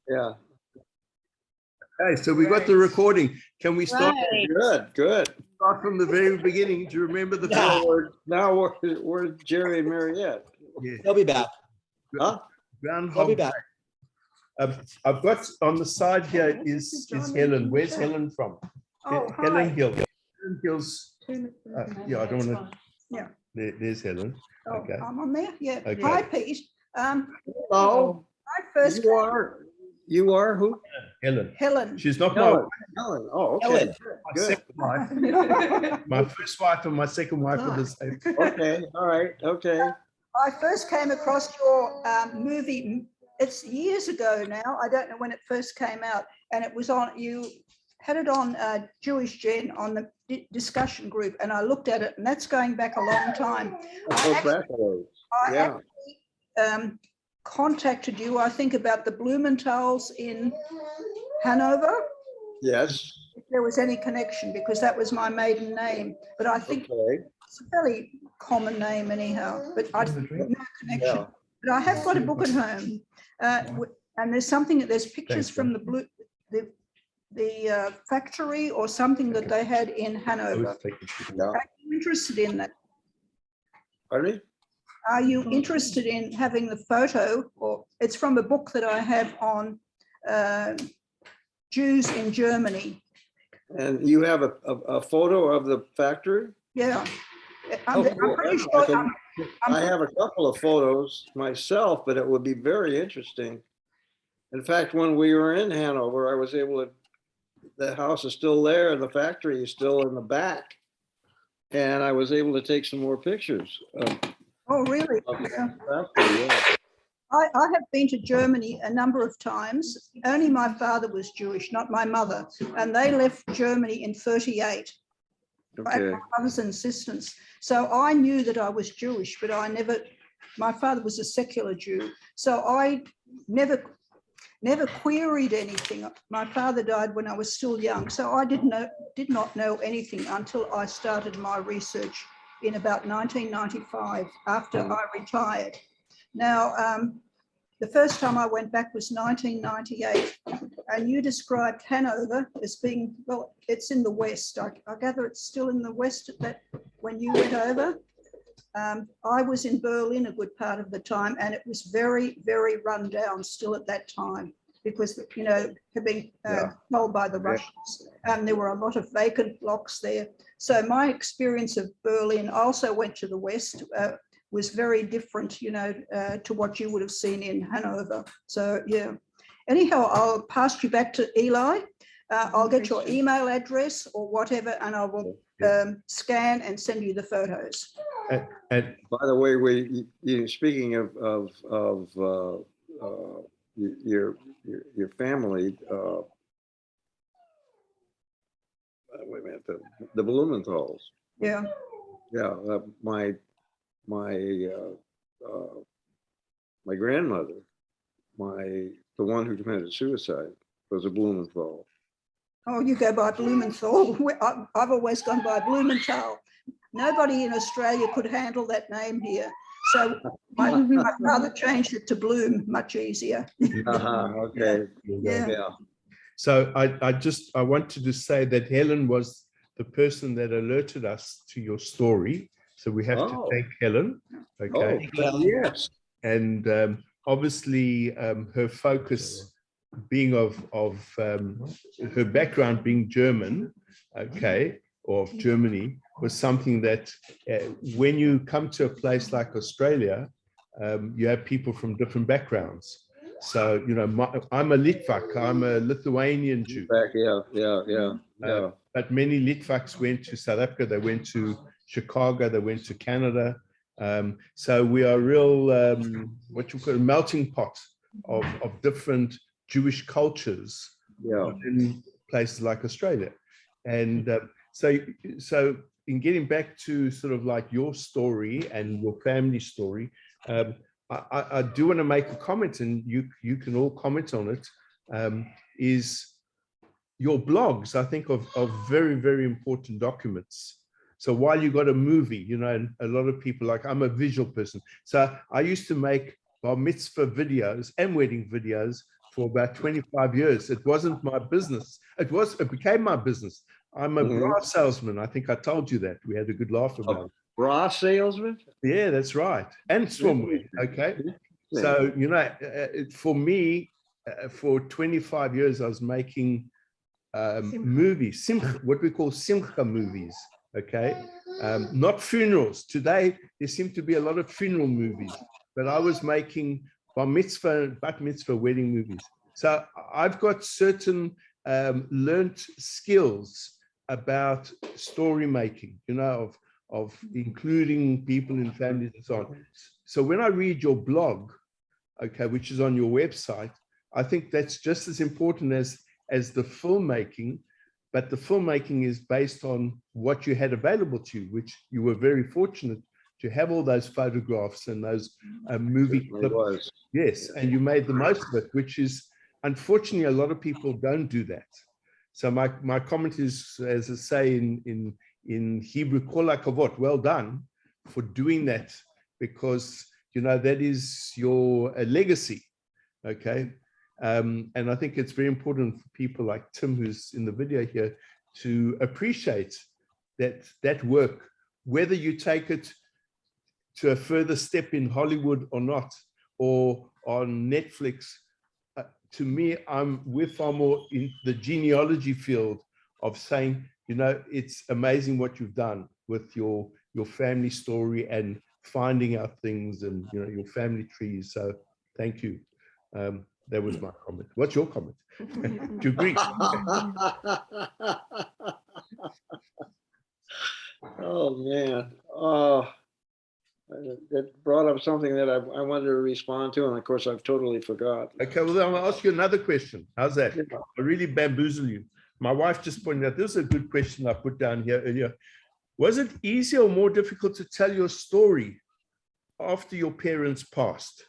Yeah. Okay, so we got the recording. Can we start? Good, good. Start from the very beginning. Do you remember the Now first? we're Jerry and Mariette. Yeah. They'll be back. Huh? They'll be Groundhog back. Day. I've got on the side here is Helen. Where's Helen from? Oh, Helen hi. Hill. Helen Hill's. Yeah, I don't want to. Yeah. There's Helen. Oh, Okay. I'm on there. Yeah. Okay. Hi, Pete. Oh, I first you are who? Helen. Helen. She's not my, Helen. Helen. Oh, okay. Helen. my Good. second wife. My first wife and my second wife were the same. Okay. All right. Okay. I first came across your movie. It's years ago now. I don't know when it first came out, and it was on. You had it on Jewish Gen on the discussion group, and I looked at it, and that's going back a long time. Yeah. Contacted you, I think, about the Blumenthal's in Hanover. Yes. If there was any connection, because that was my maiden name, but I think Okay. it's a fairly common name anyhow, but I no connection. Yeah. But I have got a book at home, and there's pictures from the factory or something that they had in Hanover. Yeah. Are you interested in that? Pardon me? Are you interested in having the photo? Or it's from a book that I have on Jews in Germany. And you have a photo of the factory? Yeah. Oh, I'm cool. pretty sure. I have a couple of photos myself, but it would be very interesting. In fact, when we were in Hanover, I was able to, the house is still there and the factory is still in the back. And I was able to take some more pictures. Oh, really? Yeah. Yeah. I have been to Germany a number of times. Only my father was Jewish, not my mother. And they left Germany in 38 at Okay. my mother's insistence. So I knew that I was Jewish, but my father was a secular Jew. So I never queried anything. My father died when I was still young. So I did not know anything until I started my research in about 1995 after I retired. Now, the first time I went back was 1998, and you described Hanover as being, well, it's in the West. I gather it's still in the West at that when you went over. I was in Berlin a good part of the time, and it was very, very run down still at that time because, you know, had been told by the Russians. There were a lot of vacant blocks there. So my experience of Berlin, I also went to the West, was very different, you know, to what you would have seen in Hanover. So, yeah. Anyhow, I'll pass you back to Eli. I'll get your email address or whatever, and I will scan and send you the photos. By the way, speaking of your family, wait a minute, the Blumenthals. Yeah. Yeah, my grandmother, the one who committed suicide, was a Blumenthal. Oh, you go by Blumenthal. I've always gone by Blumenthal. Nobody in Australia could handle that name here. So my father changed it to Bloom, much easier. Okay. Yeah. So I wanted to say that Helen was the person that alerted us to your story. So we have to thank Helen. Okay. Yes. And obviously her focus being of her background being German, okay, or of Germany, was something that when you come to a place like Australia, you have people from different backgrounds. So, you know, I'm a Litvak, I'm a Lithuanian Jew. Yeah. But many Litvaks went to South Africa, they went to Chicago, they went to Canada. So we are a real, what you call a melting pot of different Jewish cultures in places like Australia. And so in getting back to sort of like your story and your family story, I do want to make a comment, and you can all comment on it, is your blogs, I think, of very, very important documents. So while you got a movie, you know, and a lot of people, like, I'm a visual person. So I used to make bar mitzvah videos and wedding videos for about 25 years. It wasn't my business. It became my business. I'm a bra salesman. I think I told you that. We had a good laugh about it. Bra salesman? Yeah, that's right. And swimwear. Okay. So, you know, for me, for 25 years, I was making movies, what we call simcha movies. Okay. Not funerals. Today, there seem to be a lot of funeral movies, but I was making bar mitzvah, bat mitzvah wedding movies. So I've got certain learnt skills about story making, you know, of including people in families and so on. So when I read your blog, okay, which is on your website, I think that's just as important as the filmmaking, but the filmmaking is based on what you had available to you, which you were very fortunate to have all those photographs and those movie clips. Yes, and you made the most of it, which is, unfortunately, a lot of people don't do that. So my comment is, as I say in Hebrew, kol hakavod, well done for doing that, because, you know, that is your legacy, okay? And I think it's very important for people like Tim, who's in the video here, to appreciate that work, whether you take it to a further step in Hollywood or not, or on Netflix. To me, we're far more in the genealogy field of saying, you know, it's amazing what you've done with your family story and finding out things and, you know, your family trees. So thank you. That was my comment. What's your comment? Do you agree? Oh, man. That brought up something that I wanted to respond to, and of course, I've totally forgot. Okay, well, then I'll ask you another question. How's that? Yeah. I really bamboozle you. My wife just pointed out, this is a good question I put down here earlier. Was it easier or more difficult to tell your story after your parents passed?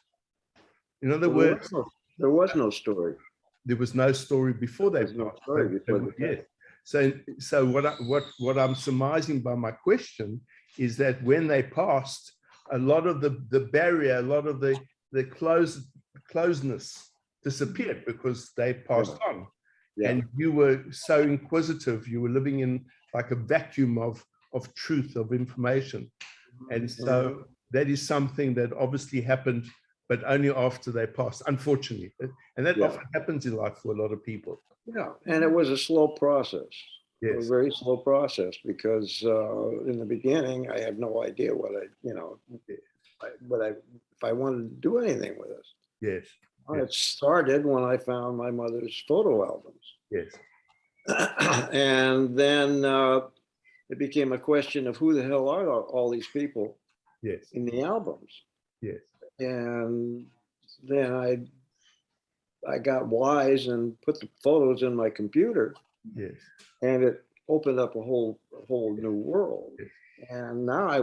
In other words, there was no story. There was no story before they passed. No story before yes. So what I'm surmising by my question is that when they passed, a lot of the barrier, a lot of the closeness disappeared because they passed on. Yeah. And you were so inquisitive, you were living in like a vacuum of truth, of information. And so that is something that obviously happened, but only after they passed, unfortunately. And that often happens in life for a lot of people. Yeah, and it was a slow process. Yes. A very slow process, because in the beginning, I had no idea what if I wanted to do anything with it. Yes. It started when I found my mother's photo albums. Yes. And then it became a question of who the hell are all these people in the albums. Yes. And then I got wise and put the photos in my computer. Yes. And it opened up a whole new world. Yes. And now I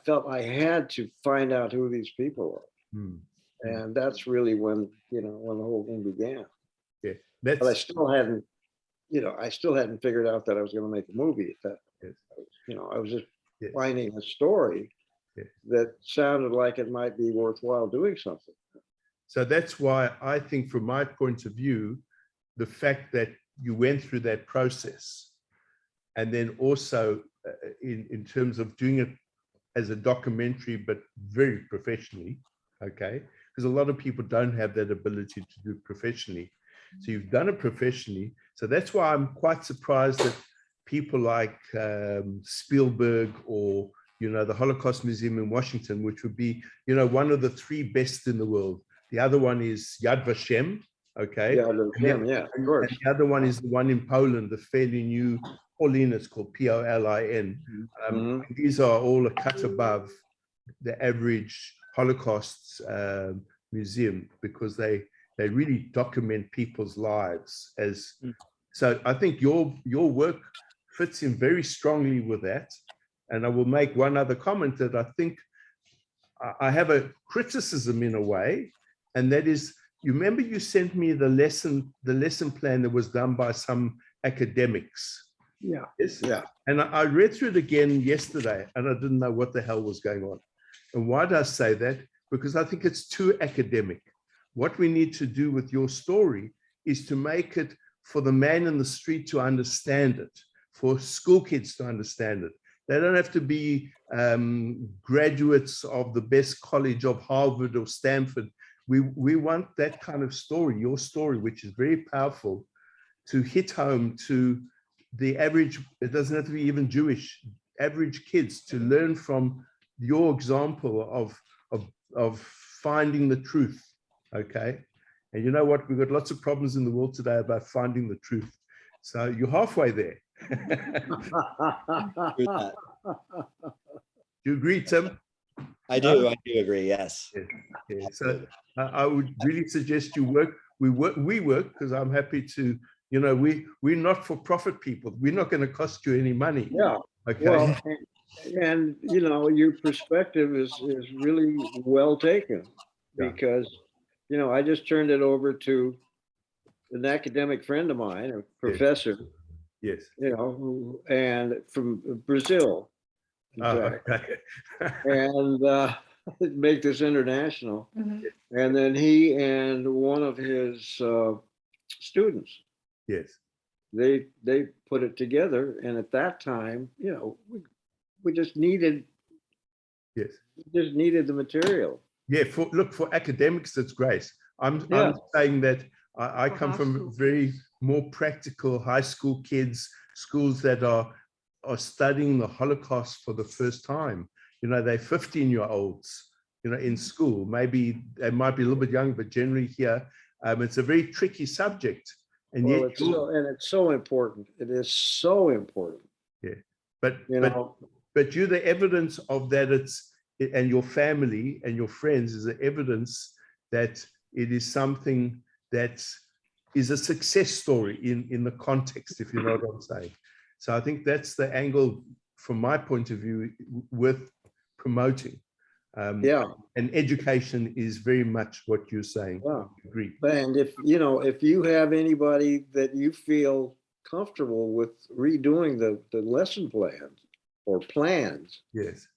felt I had to find out who these people are. And that's really when the whole thing began. Yeah. But I still hadn't figured out that I was going to make a movie at that. Yes. I was just finding a story that sounded like it might be worthwhile doing something. So that's why I think, from my point of view, the fact that you went through that process, and then also in terms of doing it as a documentary, but very professionally, okay? Because a lot of people don't have that ability to do it professionally. So you've done it professionally. So that's why I'm quite surprised that people like Spielberg, or, the Holocaust Museum in Washington, which would be, one of the 3 best in the world. The other one is Yad Vashem, okay? Yad Vashem, yeah, of course. And the other one is the one in Poland, the fairly new Polin, it's called Polin. These are all a cut above the average Holocaust museum, because they really document people's lives. So I think your work fits in very strongly with that. And I will make one other comment that I think I have a criticism in a way, and that is, you remember you sent me the lesson plan that was done by some academics. Yeah. Yes. Yeah. And I read through it again yesterday, and I didn't know what the hell was going on. And why do I say that? Because I think it's too academic. What we need to do with your story is to make it for the man in the street to understand it, for school kids to understand it. They don't have to be graduates of the best college of Harvard or Stanford. We want that kind of story, your story, which is very powerful, to hit home to the average, it doesn't have to be even Jewish, average kids, to learn from your example of finding the truth, okay? And you know what? We've got lots of problems in the world today about finding the truth. So you're halfway there. True that. Do you agree, Tim? I do agree, yes. Yeah, yeah. So I would really suggest you work. We work because I'm happy to, you know, we're not for profit people. We're not going to cost you any money. Yeah. Okay. Well, and you know, your perspective is really well taken, Yeah. because, you know, I just turned it over to an academic friend of mine, a professor, Yes. you know, and from Brazil, in fact, Okay. and make this international. Mhm. And then he and one of his students, Yes. they put it together, and at that time, you know, we just needed Yes. the material. Yeah. For academics, it's great. I'm Yeah. saying that I For come high from school very more practical high school kids, schools that are studying the Holocaust for the first time. You know, they're 15-year-olds, you know, in school. Maybe they might be a little bit young, but generally here, it's a very tricky subject. And Well, yet, it's so important. It is so important. yeah, but You know, but you're the evidence of that. And your family and your friends is the evidence that it is something that is a success story in the context, if you know what I'm saying. So I think that's the angle from my point of view with promoting. yeah. And education is very much what you're saying. Yeah. I agree. And if, you know, if you have anybody that you feel comfortable with redoing the lesson plans or plans, Yes.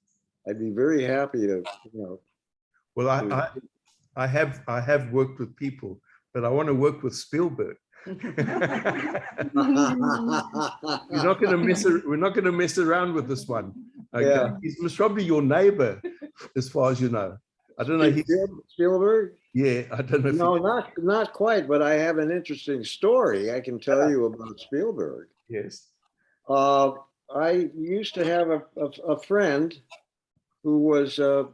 I'd be very happy to, you know. Well, I have worked with people, but I want to work with Spielberg. We're not going to mess around with this one. Okay. Yeah. He's probably your neighbor, as far as you know. I don't know. Spielberg? Yeah, I don't know. If No, not quite, but I have an interesting story I can tell you about Spielberg. Yes. I used to have a friend who was a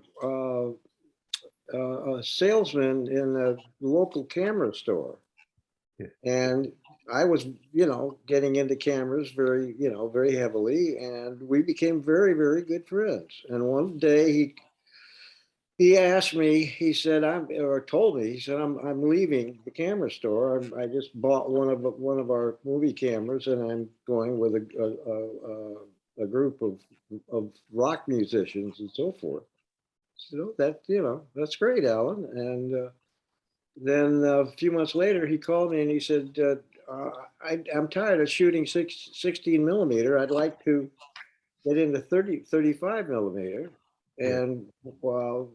salesman in a local camera store. Yeah. And I was, you know, getting into cameras very, you know, very heavily, and we became very, very good friends. And one day he asked me, he said, told me, he said, I'm leaving the camera store. I just bought one of our movie cameras, and I'm going with a group of rock musicians and so forth. So that, you know, that's great, Alan. And then a few months later, he called me and he said, I'm tired of shooting 16 millimeter. I'd like to get into 35 millimeter. Yeah. And well,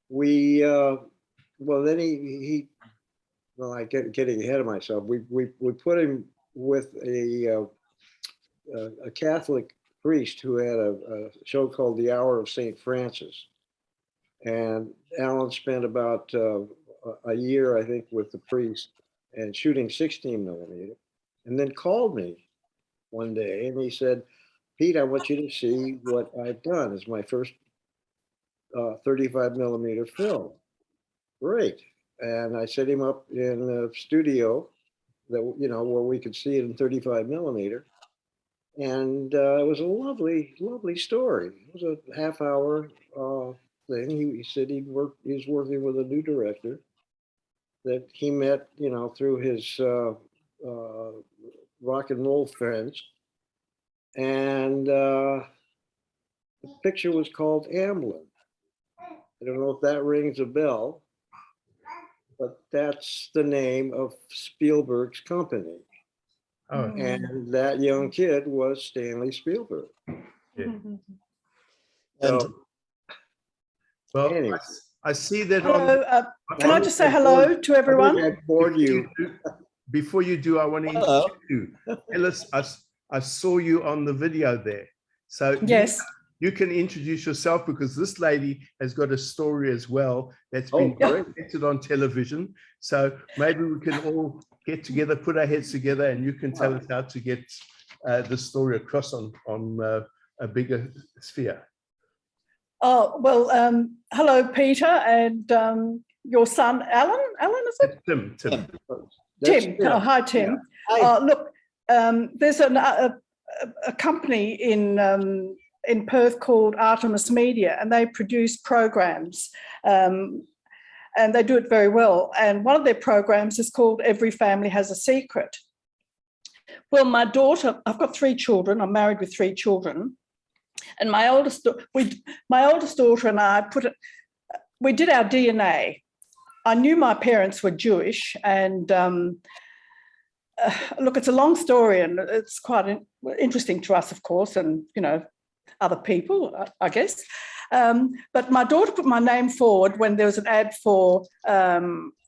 then well, I getting ahead of myself. We put him with a Catholic priest who had a show called The Hour of St. Francis. And Alan spent about a year, I think, with the priest and shooting 16 millimeter, and then called me one day and he said, Pete, I want you to see what I've done. It's my first 35 millimeter film. Great. And I set him up in a studio that, you know, where we could see it in 35 millimeter. And it was a lovely, lovely story. It was a half-hour thing. He said he was working with a new director that he met, you know, through his rock and roll friends. And the picture was called Amblin. I don't know if that rings a bell, but that's the name of Spielberg's company. Oh, And that young kid was Stanley Spielberg. yeah. And So, Well, Anyway. I see that Hello. Can I on- just say hello to everyone? I bored you. Before you do, I want to Hello. introduce you. Ellis, I saw you on the video there. So Yes. you can introduce yourself, because this lady has got a story as well that's Oh, been great. presented on television. So maybe we can all get together, put our heads together, and you can tell us how to get the story across on a bigger sphere. Oh, well, hello, Peter, and your son, Alan. Alan, is it? Tim. Tim. That's Tim. Tim. Oh, hi, Tim. Hi. Look, there's a company in Perth called Artemis Media, and they produce programs, and they do it very well. And one of their programs is called Every Family Has a Secret. Well, my daughter, I've got 3 children. I'm married with 3 children. And my oldest daughter and I we did our DNA. I knew my parents were Jewish, and look, it's a long story, and it's quite interesting to us, of course, and other people, I guess. But my daughter put my name forward when there was an ad for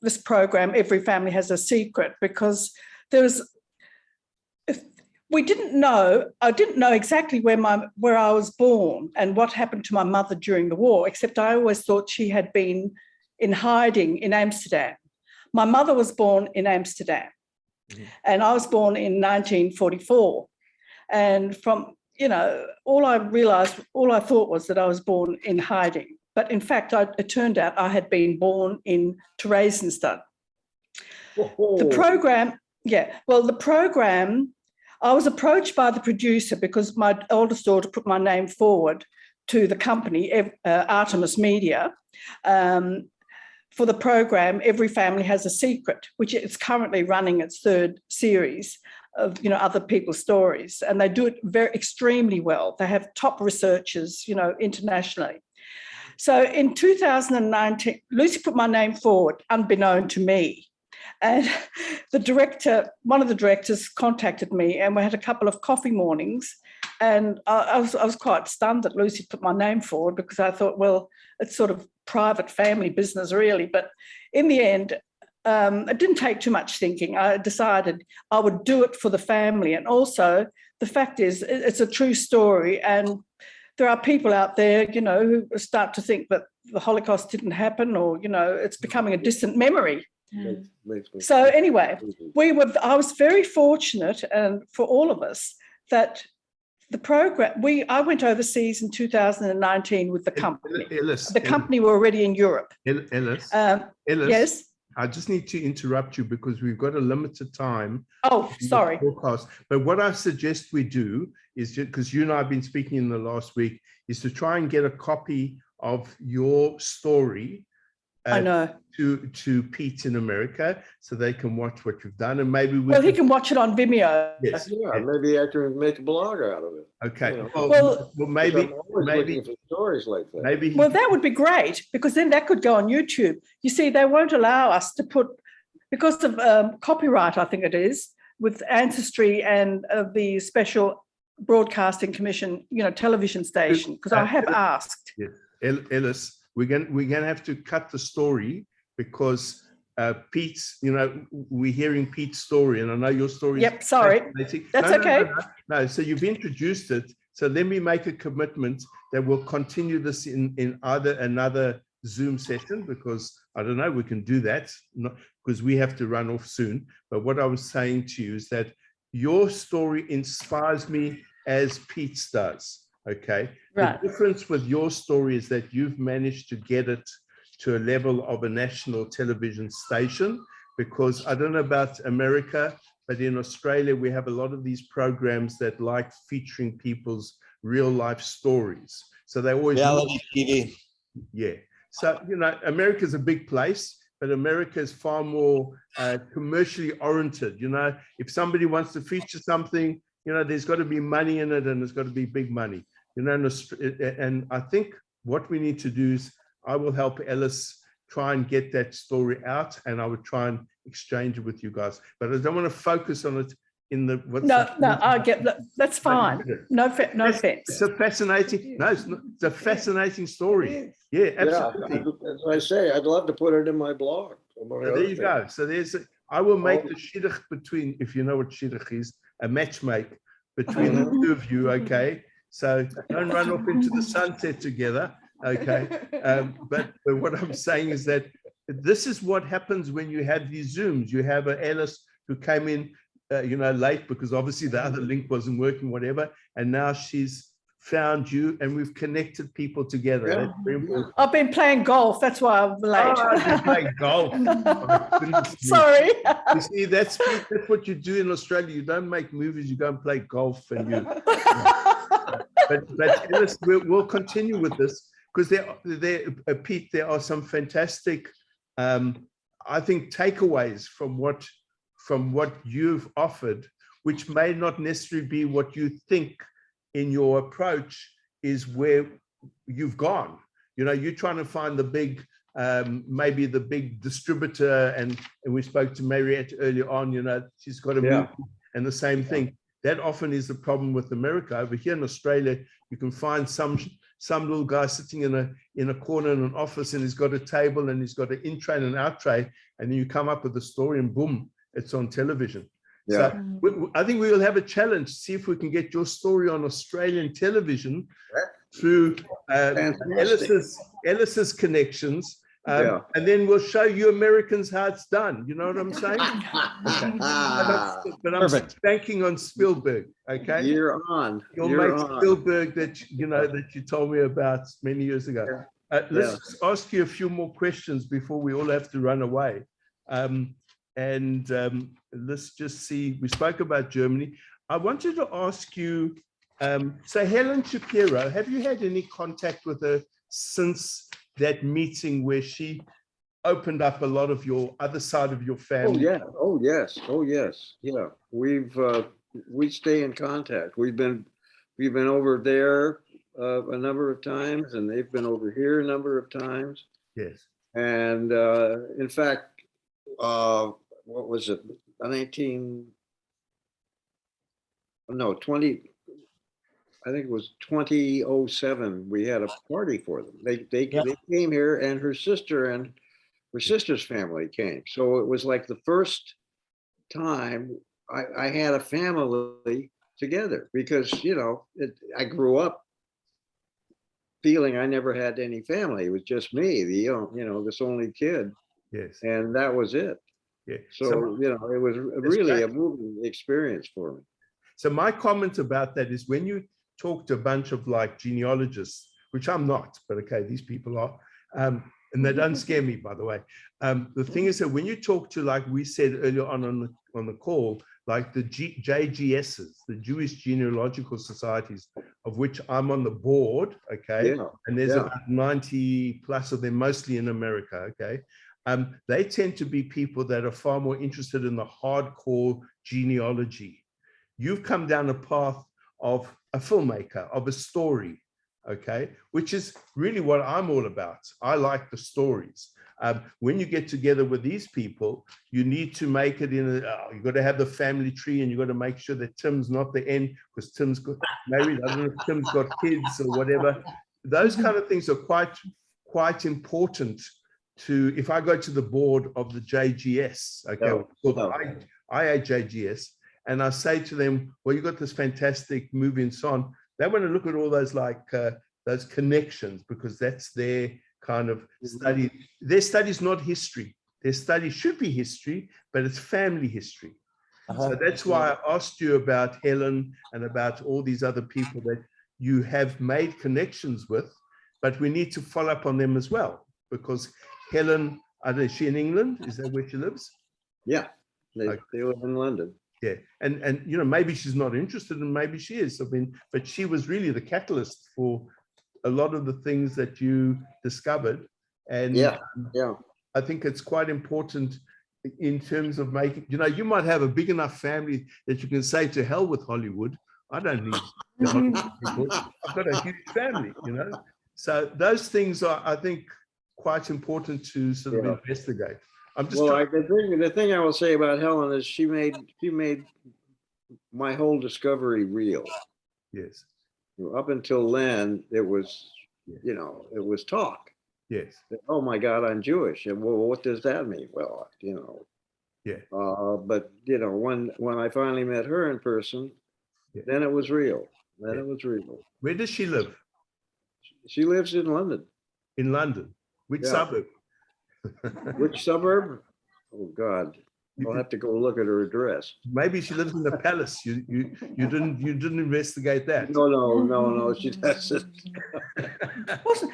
this program, Every Family Has a Secret, because I didn't know exactly where I was born and what happened to my mother during the war, except I always thought she had been in hiding in Amsterdam. My mother was born in Amsterdam, and I was born in 1944. And from, all I thought was that I was born in hiding. But in fact, it turned out I had been born in Theresienstadt. The program, I was approached by the producer because my oldest daughter put my name forward to the company, Artemis Media, for the program Every Family Has a Secret, which is currently running its 3rd series of other people's stories, and they do it extremely well. They have top researchers, internationally. So in 2019, Lucy put my name forward, unbeknown to me. And one of the directors contacted me, and we had a couple of coffee mornings. And I was quite stunned that Lucy put my name forward, because I thought, well, it's sort of private family business, really. But in the end, it didn't take too much thinking. I decided I would do it for the family. And also, the fact is, it's a true story. And there are people out there, who start to think that the Holocaust didn't happen, or, it's becoming a distant memory. So anyway, I was very fortunate, and for all of us, that the program, I went overseas in 2019 with the company. The company were already in Europe. Ellis, Yes. I just need to interrupt you because we've got a limited time. Oh, sorry. Forecast. But what I suggest we do is, because you and I have been speaking in the last week, is to try and get a copy of your story. I know. To Pete in America, so they can watch what you've done, and maybe he can watch it on Vimeo. Yes. Yeah, maybe I can make a blog out of it. Okay. Well, maybe I'm always looking for stories like that. Maybe. Well, that would be great, because then that could go on YouTube. You see, they won't allow us to put, because of copyright, I think it is, with Ancestry and the Special Broadcasting Commission, television station, because I have asked. Yes. Ellis, we're going to have to cut the story, because Pete's, we're hearing Pete's story, and I know your story. Yep, sorry. That's okay. No, so you've introduced it. So let me make a commitment that we'll continue this in either another Zoom session, because I don't know, we can do that, because we have to run off soon. But what I was saying to you is that your story inspires me as Pete's does. Okay. Right. The difference with your story is that you've managed to get it to a level of a national television station, because I don't know about America, but in Australia, we have a lot of these programs that like featuring people's real life stories. So they always Reality TV. Yeah. So, America's a big place, but America is far more commercially oriented. If somebody wants to feature something, there's got to be money in it, and there's got to be big money. And I think what we need to do is, I will help Ellis try and get that story out, and I would try and exchange it with you guys. But I don't want to focus on it in the what's No, that? no, I get that. That's fine. No, no offense. It's a fascinating, no, it's a fascinating story. Yeah, Yeah, absolutely. as I say, I'd love to put it in my blog. among So other there you things. go. So I will make Oh. the shidduch between, if you know what shidduch is, a matchmake between the two of you, okay? So don't run off into the sunset together, okay? But what I'm saying is that this is what happens when you have these Zooms. You have an Alice who came in, late because obviously the other link wasn't working, whatever, and now she's found you and we've connected people together. Yeah. That's very important. I've been playing golf. That's why I'm late. Oh, you play golf. Oh, goodness me. Sorry. You see, that's what you do in Australia. You don't make movies, you go and play golf and you. But Alice, we'll continue with this because Pete, there are some fantastic, I think, takeaways from what you've offered, which may not necessarily be what you think in your approach is where you've gone. You're trying to find the big, maybe the big distributor, and we spoke to Mariette earlier on, she's got a movie, and the same thing. That often is the problem with America. Over here in Australia, you can find some little guy sitting in a corner in an office, and he's got a table and he's got an in tray and an out tray, and then you come up with a story and boom, it's on television. Yeah. So I think we will have a challenge, see if we can get your story on Australian television through Ellis's connections. And then we'll show you Americans how it's done. You know what I'm saying? But I'm banking on Spielberg. Okay, You're on. You'll You're make on. Spielberg that that you told me about many years ago. Let's just ask you a few more questions before we all have to run away. Let's just see. We spoke about Germany. I wanted to ask you. So Helen Shapiro, have you had any contact with her since that meeting where she opened up a lot of your other side of your family? Oh yes. Yeah. We stay in contact. We've been over there a number of times, and they've been over here a number of times. Yes. And in fact, what was it? 20. I think it was 2007. We had a party for them. They came here, and her sister's family came. So it was like the first time I had a family together, because I grew up feeling I never had any family. It was just me, this only kid. Yes. And that was it. Yeah. So it was really a moving experience for me. So my comment about that is when you talk to a bunch of like genealogists, which I'm not, but okay, these people are, and they don't scare me, by the way. The thing is that when you talk to, like we said earlier on the call, like the JGSs, the Jewish Genealogical Societies, of which I'm on the board, okay, and there's about 90 plus of them, mostly in America, okay. They tend to be people that are far more interested in the hardcore genealogy. You've come down a path of a filmmaker, of a story, okay, which is really what I'm all about. I like the stories. When you get together with these people, you need to make it you've got to have the family tree, and you've got to make sure that Tim's not the end because Tim's got married. I don't know if Tim's got kids or whatever. Those kind of things are quite important to, if I go to the board of the JGS, okay, IAJGS, and I say to them, well, you got this fantastic movie and so on. They want to look at all those those connections, because that's their kind of study. Their study is not history. Their study should be history, but it's family history. So that's why I asked you about Helen and about all these other people that you have made connections with, but we need to follow up on them as well, because Helen, I don't know, is she in England? Is that where she lives? Yeah, they live in London. Yeah, and maybe she's not interested, and maybe she is. I mean, but she was really the catalyst for a lot of the things that you discovered. And I think it's quite important in terms of making, you might have a big enough family that you can say to hell with Hollywood. I don't need the Hollywood people. I've got a huge family, So those things are, I think, quite important to sort of investigate. I'm just the thing I will say about Helen is she made my whole discovery real. Yes. Up until then, it was, Yeah. it was talk. Yes. Oh my God, I'm Jewish. And well, what does that mean? Well, Yeah. but when I finally met her in person, Yeah. then it was real. Then Yeah. it was real. Where does she live? She lives in London. In London. Which Yeah. suburb? Which suburb? Oh God, You I'll could- have to go look at her address. Maybe she lives in the palace. You didn't investigate that. No, she doesn't.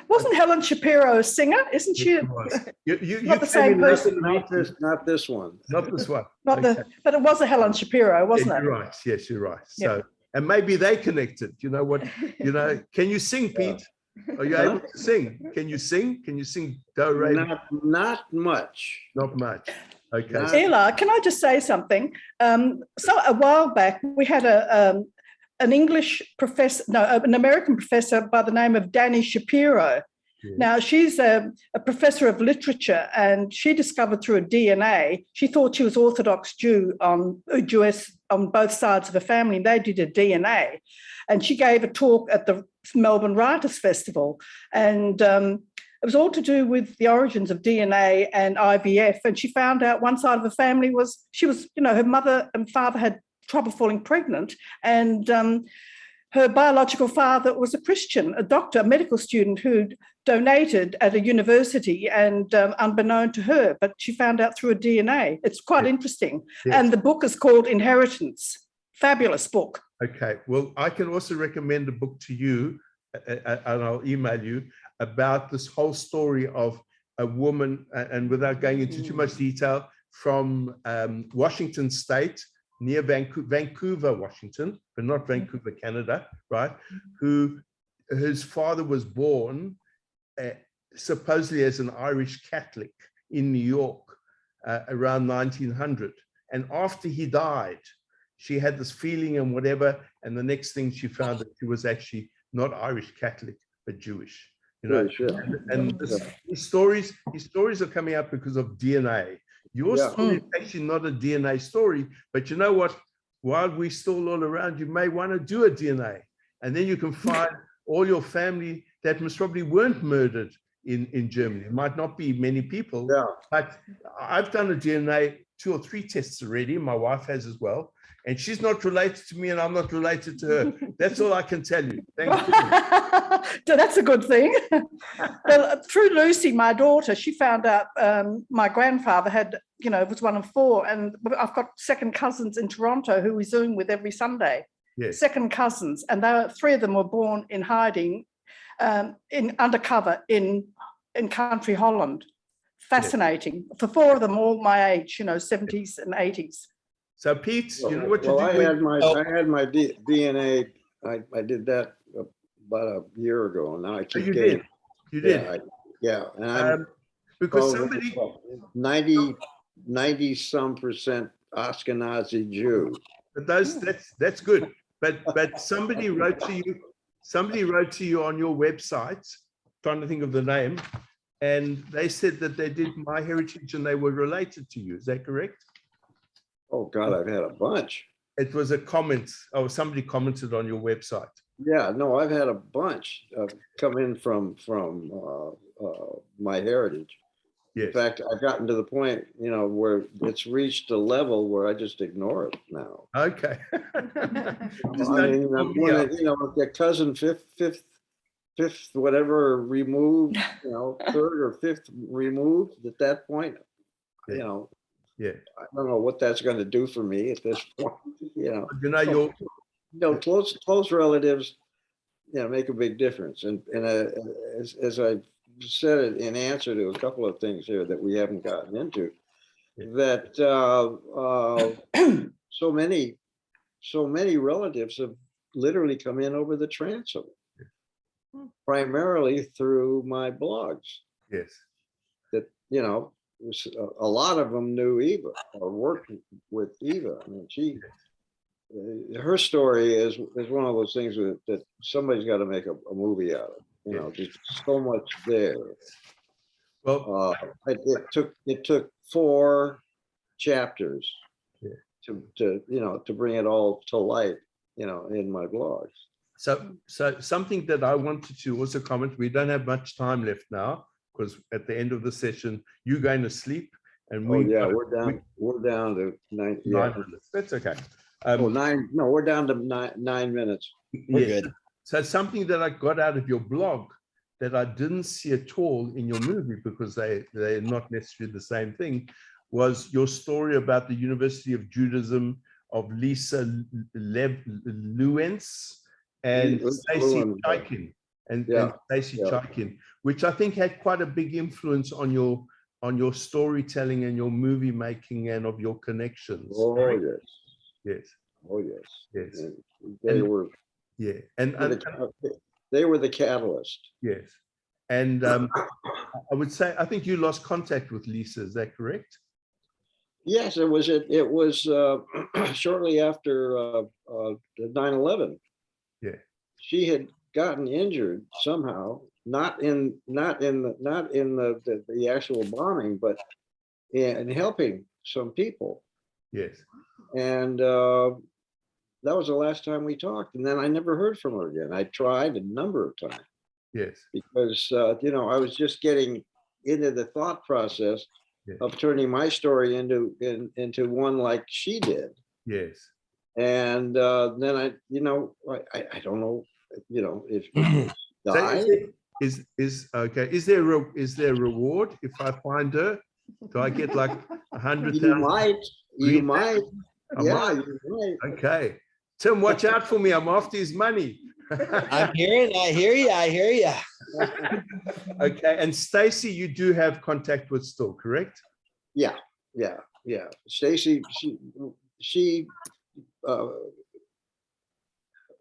Wasn't Helen Shapiro a singer? Isn't she? It was. You Not the came same in person. late in the Not this one. Not this one. Not Okay. but it was a Helen Shapiro, wasn't Yeah, it? you're right. Yes, you're right. Yeah. So, and maybe they connected. You know what? Can you sing, Pete? Are you able to sing? Can you sing? Can you sing Do Re? Not much. Not much. Okay. Not- Eli, can I just say something? So a while back, we had an English professor, no, an American professor by the name of Danny Shapiro. Yeah. Now, she's a professor of literature, and she discovered through a DNA, she thought she was Orthodox Jewish on both sides of the family. They did a DNA. And she gave a talk at the Melbourne Writers' Festival. And it was all to do with the origins of DNA and IVF. And she found out one side of the family was, her mother and father had trouble falling pregnant. And her biological father was a Christian, a doctor, a medical student who'd donated at a university, and unbeknown to her, but she found out through a DNA. It's quite interesting. Yes. And the book is called Inheritance. Fabulous book. Okay. Well, I can also recommend a book to you, and I'll email you, about this whole story of a woman, and without going into too much detail, from Washington State, near Vancouver, Washington, but not Vancouver, Canada, right? Whose father was born supposedly as an Irish Catholic in New York around 1900. And after he died, she had this feeling and whatever, and the next thing she found that she was actually not Irish Catholic, but Jewish. And these stories are coming up because of DNA. Your story is actually not a DNA story, but you know what? While we're still all around, you may want to do a DNA, and then you can find all your family that most probably weren't murdered in Germany. It might not be many people, but I've done a DNA 2 or 3 tests already. My wife has as well. And she's not related to me, and I'm not related to her. That's all I can tell you. Thank you. So that's a good thing. Well, through Lucy, my daughter, she found out my grandfather was one of 4, and I've got second cousins in Toronto who we Zoom with every Sunday. Yes. Second cousins, and 3 of them were born in hiding, in undercover in country Holland. Fascinating. For 4 of them, all my age, 70s and 80s. So Pete, you know what to well, do. I had my DNA. I did that about a year ago, and now I keep getting. You did. And I'm because somebody 90 some percent Ashkenazi Jew. But that's good. But somebody wrote to you on your website, trying to think of the name, and they said that they did MyHeritage and they were related to you. Is that correct? Oh God, I've had a bunch. It was a comment. Oh, somebody commented on your website. Yeah, no, I've had a bunch come in from MyHeritage. Yes. In fact, I've gotten to the point, where it's reached a level where I just ignore it now. Okay. The cousin fifth, whatever removed, 3rd or 5th removed at that point, Yeah. I don't know what that's going to do for me at this point. Close relatives, make a big difference. And as I said it in answer to a couple of things here that we haven't gotten into, that so many relatives have literally come in over the transom, primarily through my blogs. Yes. That, a lot of them knew Eva or worked with Eva. I mean, her story is one of those things that somebody's got to make a movie out of. Just so much there. Well, it took 4 chapters to bring it all to light, in my blogs. So something that I wanted to also comment, we don't have much time left now, because at the end of the session, you're going to sleep, and Oh, yeah, we're down to 9. Yeah. 9 minutes. That's okay. Oh, 9. No, we're down to 9 minutes. We're Yeah. good. So something that I got out of your blog that I didn't see at all in your movie, because they're not necessarily the same thing, was your story about the University of Judaism of Lisa Lewentz and Stacy Chaikin, and Stacy Chaikin, which I think had quite a big influence on your storytelling and your movie making and of your connections. Oh, right? yes. Yes. Oh, yes. Yes. And they were. Yeah. And They were the catalyst. yes. And I would say, I think you lost contact with Lisa. Is that correct? Yes, it was shortly after 9/11. Yeah. She had gotten injured somehow, not in the actual bombing, but in helping some people. Yes. And that was the last time we talked. And then I never heard from her again. I tried a number of times Yes. because I was just getting into the thought process of turning my story into one like she did. Yes. And then I don't know, if So die. is okay. Is there a reward if I find her? Do I get like 100,000? You might. I Yeah, might. you might. Okay. Tim, watch out for me. I'm after his money. I'm hearing, I hear you. Okay. And Stacy, you do have contact with still, correct? Yeah. Stacy, she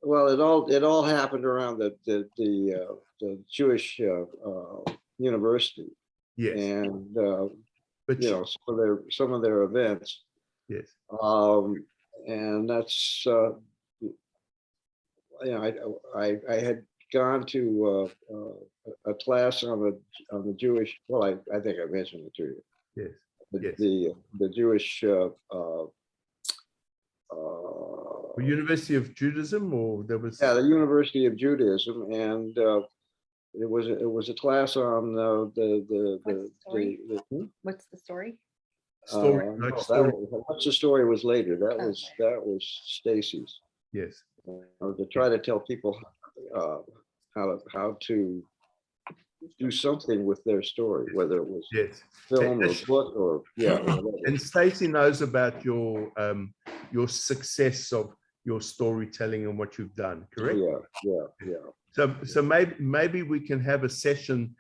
well, it all happened around the Jewish university. Yes. And But some of their events. yes. And that's I had gone to a class on the Jewish. Well, I think I mentioned it to you. Yes. The Jewish University of Judaism, or there was the University of Judaism, and it was a class on What's the story? story. no, Story. What's the story was later. That was Stacy's. Yes. To try to tell people how to do something with their story, whether it was Yes. film or book or whatever. And Stacy knows about your success of your storytelling and what you've done, correct? Yeah. So maybe we can have a session.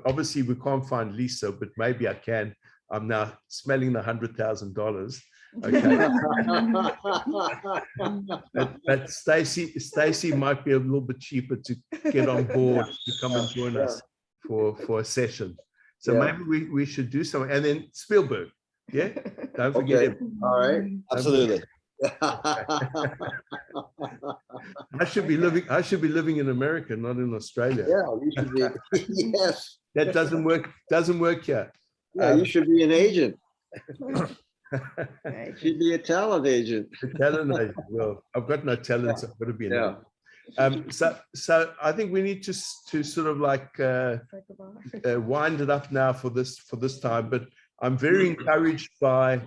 Obviously, we can't find Lisa, but maybe I can. I'm now smelling the $100,000. Okay. But Stacy might be a little bit cheaper to get on board to come and join us for a session. So maybe we should do something. And then Spielberg, yeah, don't forget him. All right. Absolutely. I should be living in America, not in Australia. Yeah, you should be. Yes. That doesn't work here. Yeah, you should be an agent. She'd be a talent agent. Talent agent. Well, I've got no talent, so I've got to be an agent. So I think we need to sort of like wind it up now for this time. But I'm very encouraged by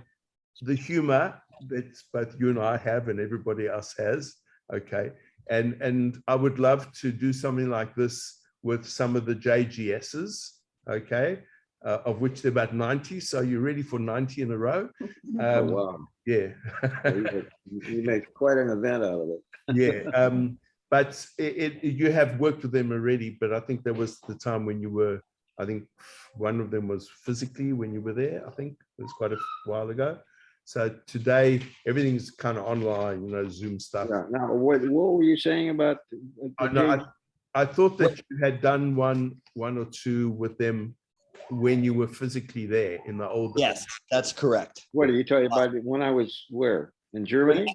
the humor that both you and I have and everybody else has. Okay, and I would love to do something like this with some of the JGSs. Okay. Of which there are about 90. So you're ready for 90 in a row? Oh, wow. Yeah. You make quite an event out of it. Yeah. But you have worked with them already, but I think there was the time when you were, I think one of them was physically when you were there. I think it was quite a while ago. So today, everything's kind of online, Zoom stuff. Yeah. Now, what were you saying about? I thought that you had done one or two with them when you were physically there in the old days. Yes, that's correct. What are you talking about? When I was where? In Germany?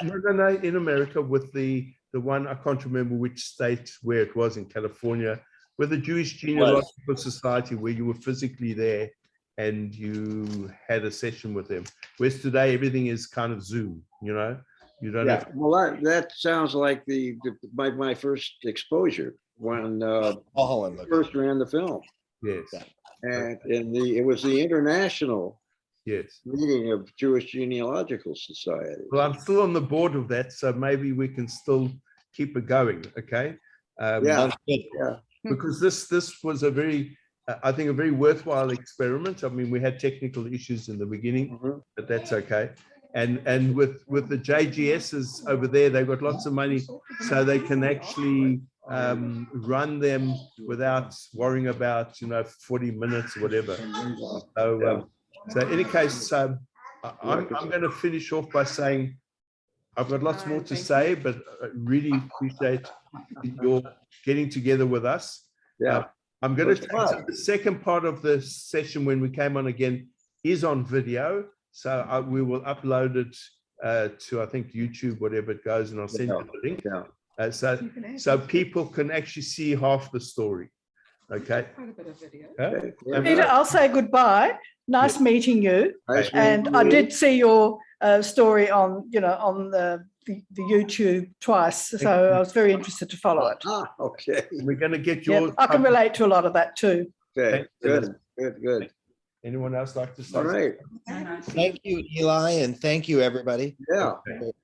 No, in America with the one, I can't remember which state where it was, in California, with the Jewish Genealogical Society, where you were physically there and you had a session with them. Whereas today, everything is kind of Zoom, you know, you don't Yeah, have. well, that sounds like my first exposure when Holland. first ran the film. Yes, And it was the international yes. meeting of Jewish Genealogical Society. Well, I'm still on the board of that, so maybe we can still keep it going, okay? Yeah, yeah. Because this was a very, I think, a very worthwhile experiment. I mean, we had technical issues in the beginning, Mhm. but that's okay. And with the JGSs over there, they've got lots of money, so they can actually run them without worrying about 40 minutes or whatever. So in any case, I'm going to finish off by saying I've got lots more to say, but I really appreciate your getting together with us. Yeah. I'm going to That's take fine. the second part of the session when we came on again is on video. So we will upload it to, I think, YouTube, whatever it goes, and I'll send you the link. Yeah. So people can actually see half the story. Okay. Okay. Peter, I'll say goodbye. Nice meeting you. Nice And meeting I you. did see your story on, on the YouTube twice. So I was very interested to follow it. Ah, okay. We're going to get Yeah, yours. I can relate to a lot of that too. Okay. Good. Anyone else like to say? All right. Thank you, Eli, and thank you, everybody. Yeah.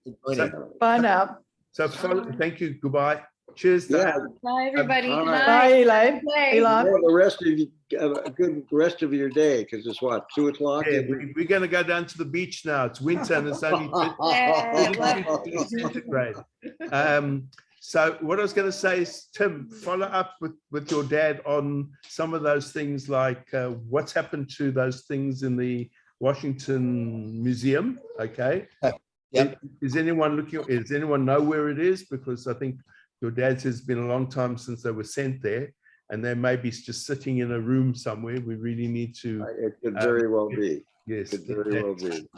for joining. Bye now. So thank you. Goodbye. Cheers. Yeah. Bye, everybody. All Good right. night. Bye, Elaine. Bye. Eli. Well, the rest of you, a good rest of your day, because it's what, 2:00? Yeah, we're going to go down to the beach now. It's winter and it's only Yeah. 32 centigrade. So what I was going to say is, Tim, follow up with your dad on some of those things, like what's happened to those things in the Washington Museum. Okay. Yep. Is anyone looking? Does anyone know where it is? Because I think your dad says it's been a long time since they were sent there, and they may be just sitting in a room somewhere. We really need to. It could very well be. Yes. It could very well be.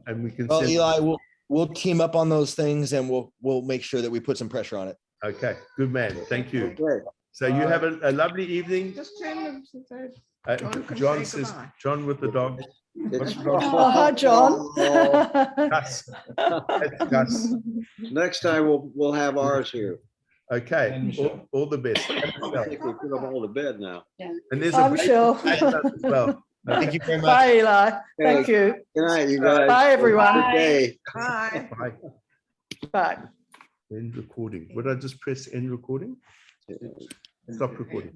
And we can. Well, send- Eli, we'll team up on those things, and we'll make sure that we put some pressure on it. Okay. Good man. Thank you. Okay. So you have a lovely evening. Just tell them that John can John say says, goodbye. John with the dog. It's- Oh, hi, John. Gus. That's Gus. Next time we'll have ours here. Okay. All the best. I think we put them all to bed now. And there's I'm a sure. as well. Thank you very much. Bye, Eli. Thank you. Good night, you guys. Bye, everyone. Good day. Bye. Bye. Bye. End recording. Would I just press end recording? Stop recording.